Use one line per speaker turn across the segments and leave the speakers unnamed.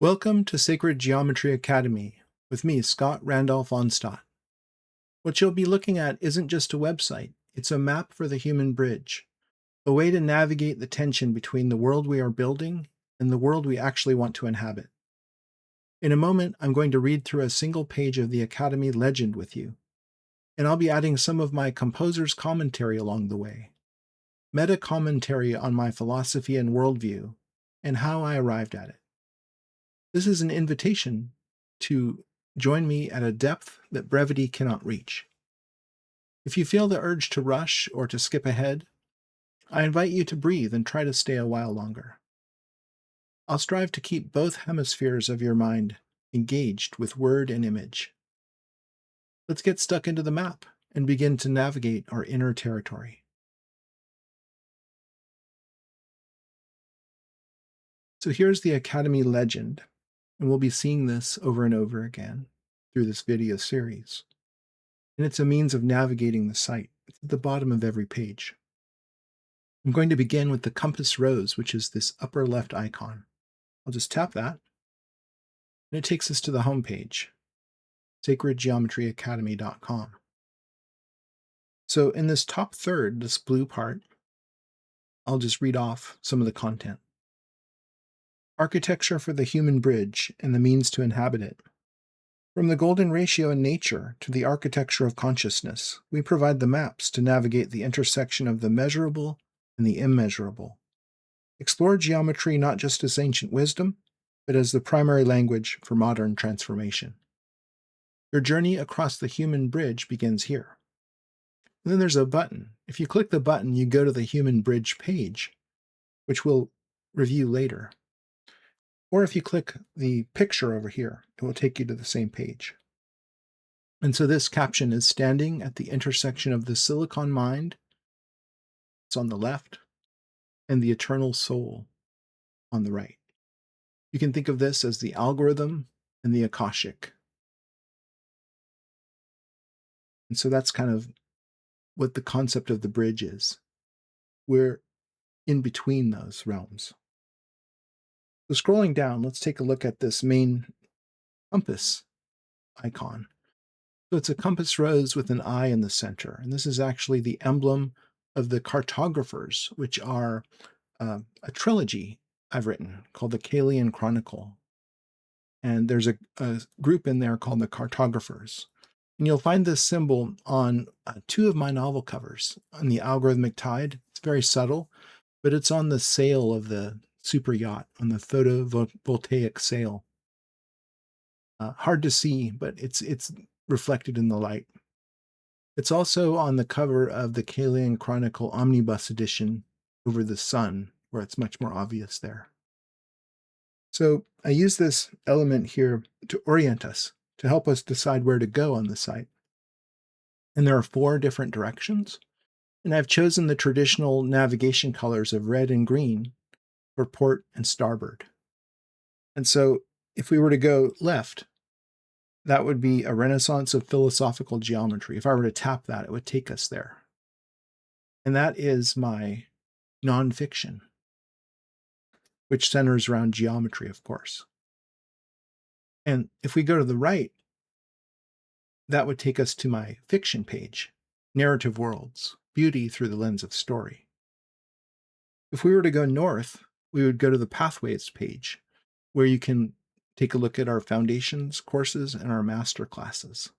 Welcome to Sacred Geometry Academy with me, Scott Randolph Onstott. What you'll be looking at isn't just a website, it's a map for the human bridge, a way to navigate the tension between the world we are building and the world we actually want to inhabit. In a moment, I'm going to read through a single page of the Academy legend with you, and I'll be adding some of my composer's commentary along the way, meta commentary on my philosophy and worldview, and how I arrived at it. This is an invitation to join me at a depth that brevity cannot reach. If you feel the urge to rush or to skip ahead, I invite you to breathe and try to stay a while longer. I'll strive to keep both hemispheres of your mind engaged with word and image. Let's get stuck into the map and begin to navigate our inner territory. So here's the Academy legend, and we'll be seeing this over and over again through this video series. And it's a means of navigating the site. It's at the bottom of every page. I'm going to begin with the compass rose, which is this upper left icon. I'll just tap that, and it takes us to the home page, sacredgeometryacademy.com. So in this top third, this blue part, I'll just read off some of the content. Architecture for the human bridge and the means to inhabit it. From the golden ratio in nature to the architecture of consciousness, we provide the maps to navigate the intersection of the measurable and the immeasurable. Explore geometry not just as ancient wisdom, but as the primary language for modern transformation. Your journey across the human bridge begins here. And then there's a button. If you click the button, you go to the human bridge page, which we'll review later. Or if you click the picture over here, it will take you to the same page. And so this caption is standing at the intersection of the silicon mind, it's on the left, and the eternal soul on the right. You can think of this as the algorithm and the Akashic. And so that's kind of what the concept of the bridge is. We're in between those realms. So scrolling down, let's take a look at this main compass icon. So it's a compass rose with an eye in the center. And this is actually the emblem of the cartographers, which are a trilogy I've written called the Kalian Chronicle. And there's a group in there called the Cartographers. And you'll find this symbol on two of my novel covers. On the Algorithmic Tide, it's very subtle, but it's on the sail of the super yacht, on the photovoltaic sail. Hard to see, but it's reflected in the light. It's also on the cover of the Kalian Chronicle Omnibus Edition over the sun, where it's much more obvious there. So I use this element here to orient us, to help us decide where to go on the site. And there are 4 different directions, and I've chosen the traditional navigation colors of red and green for port and starboard. And so if we were to go left, that would be a renaissance of philosophical geometry. If I were to tap that, it would take us there. And that is my nonfiction, which centers around geometry, of course. And if we go to the right, that would take us to my fiction page, Narrative Worlds, Beauty Through the Lens of Story. If we were to go north, we would go to the Pathways page, where you can take a look at our foundations courses and our master classes.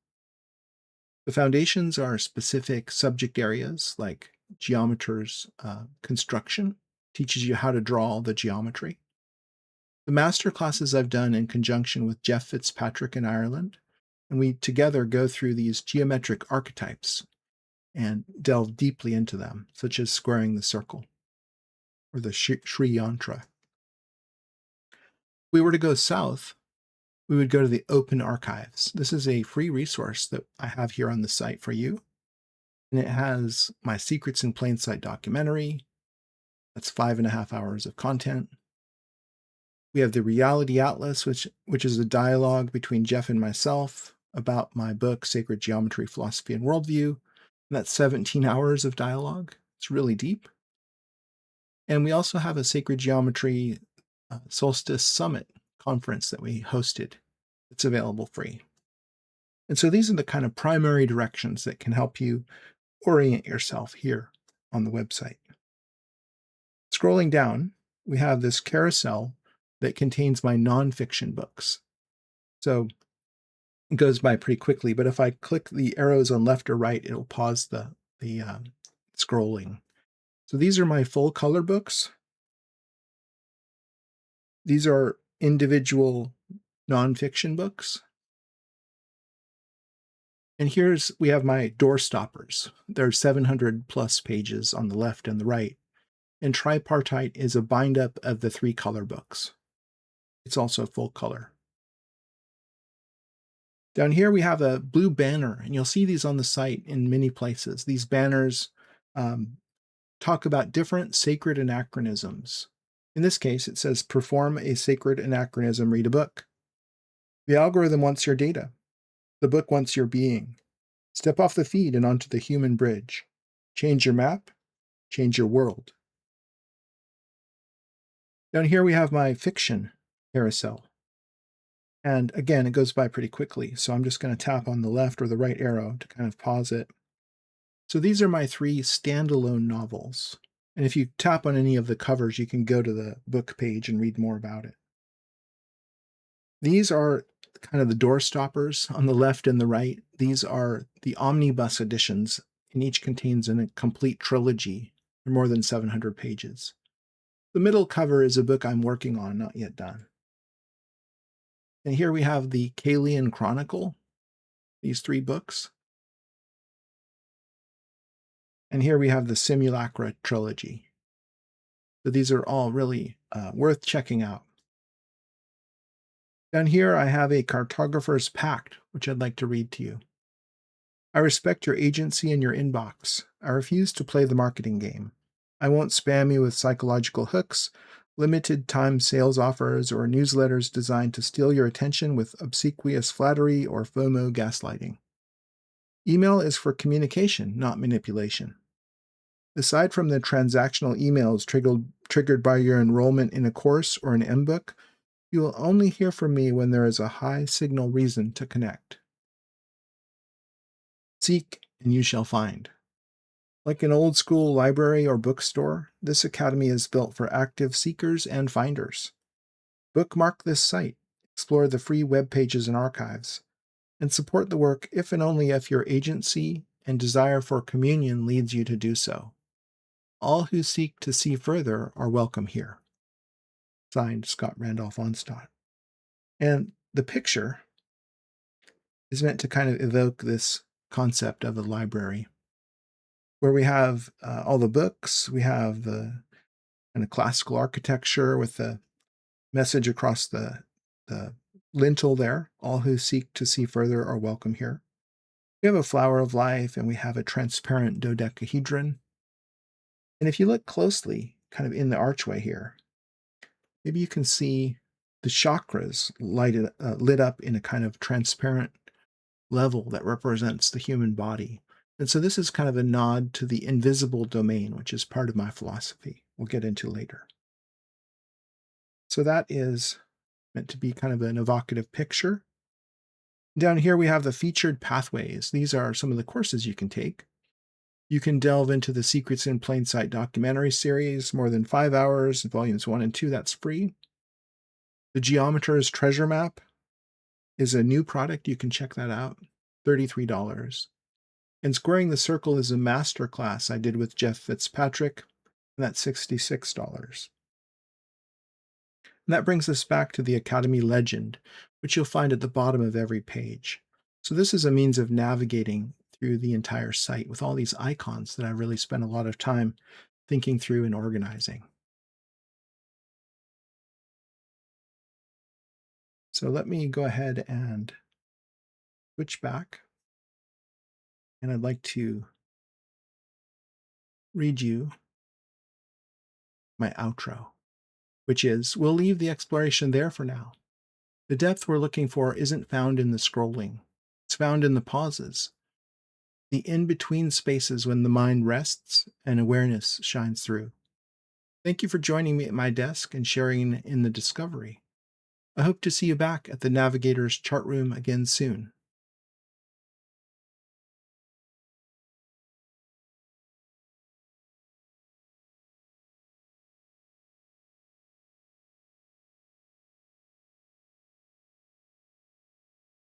The foundations are specific subject areas like geometer's construction, teaches you how to draw the geometry. The master classes I've done in conjunction with Jeff Fitzpatrick in Ireland, and we together go through these geometric archetypes and delve deeply into them, such as squaring the circle or the Sri Yantra. If we were to go south, we would go to the Open Archives. This is a free resource that I have here on the site for you. And it has my Secrets in Plain Sight documentary. That's 5.5 hours of content. We have the Reality Atlas, which is a dialogue between Jeff and myself about my book, Sacred Geometry, Philosophy, and Worldview. And that's 17 hours of dialogue. It's really deep. And we also have a Sacred Geometry Solstice Summit conference that we hosted. It's available free. And so these are the kind of primary directions that can help you orient yourself here on the website. Scrolling down, we have this carousel that contains my nonfiction books. So it goes by pretty quickly, but if I click the arrows on left or right, it'll pause the scrolling. So these are my full color books. These are individual nonfiction books. And we have my door stoppers. There are 700 plus pages on the left and the right. And tripartite is a bind up of the 3 color books. It's also full color. Down here we have a blue banner, and you'll see these on the site in many places. These banners talk about different sacred anachronisms. In this case, it says, perform a sacred anachronism, read a book. The algorithm wants your data. The book wants your being. Step off the feed and onto the human bridge. Change your map, change your world. Down here we have my fiction carousel. And again, it goes by pretty quickly, so I'm just going to tap on the left or the right arrow to kind of pause it. So these are my 3 standalone novels. And if you tap on any of the covers, you can go to the book page and read more about it. These are kind of the door stoppers on the left and the right. These are the omnibus editions, and each contains a complete trilogy. They're more than 700 pages. The middle cover is a book I'm working on, not yet done. And here we have the Kalian Chronicle, these 3 books. And here we have the Simulacra trilogy. So these are all really worth checking out. Down here I have a Cartographer's Pact, which I'd like to read to you. I respect your agency and your inbox. I refuse to play the marketing game. I won't spam you with psychological hooks, limited time sales offers, or newsletters designed to steal your attention with obsequious flattery or FOMO gaslighting. Email is for communication, not manipulation. Aside from the transactional emails triggered by your enrollment in a course or an M-book, you will only hear from me when there is a high signal reason to connect. Seek and you shall find. Like an old school library or bookstore, this academy is built for active seekers and finders. Bookmark this site, explore the free web pages and archives, and support the work if and only if your agency and desire for communion leads you to do so. All who seek to see further are welcome here. Signed, Scott Randolph Onstott. And the picture is meant to kind of evoke this concept of a library, where we have all the books, we have the kind of classical architecture with the message across the lintel there. All who seek to see further are welcome here. We have a flower of life, and we have a transparent dodecahedron. And if you look closely, kind of in the archway here, maybe you can see the chakras lit up in a kind of transparent level that represents the human body. And so this is kind of a nod to the invisible domain, which is part of my philosophy. We'll get into later. So that is meant to be kind of an evocative picture. Down here we have the featured pathways. These are some of the courses you can take. You can delve into the Secrets in Plain Sight documentary series, more than 5 hours, volumes 1 and 2, that's free. The Geometer's Treasure Map is a new product. You can check that out, $33. And Squaring the Circle is a master class I did with Jeff Fitzpatrick, and that's $66. And that brings us back to the Academy Legend, which you'll find at the bottom of every page. So this is a means of navigating through the entire site with all these icons that I really spent a lot of time thinking through and organizing. So let me go ahead and switch back. And I'd like to read you my outro, which is, we'll leave the exploration there for now. The depth we're looking for isn't found in the scrolling. It's found in the pauses, the in-between spaces when the mind rests and awareness shines through. Thank you for joining me at my desk and sharing in the discovery. I hope to see you back at the Navigator's chart room again soon.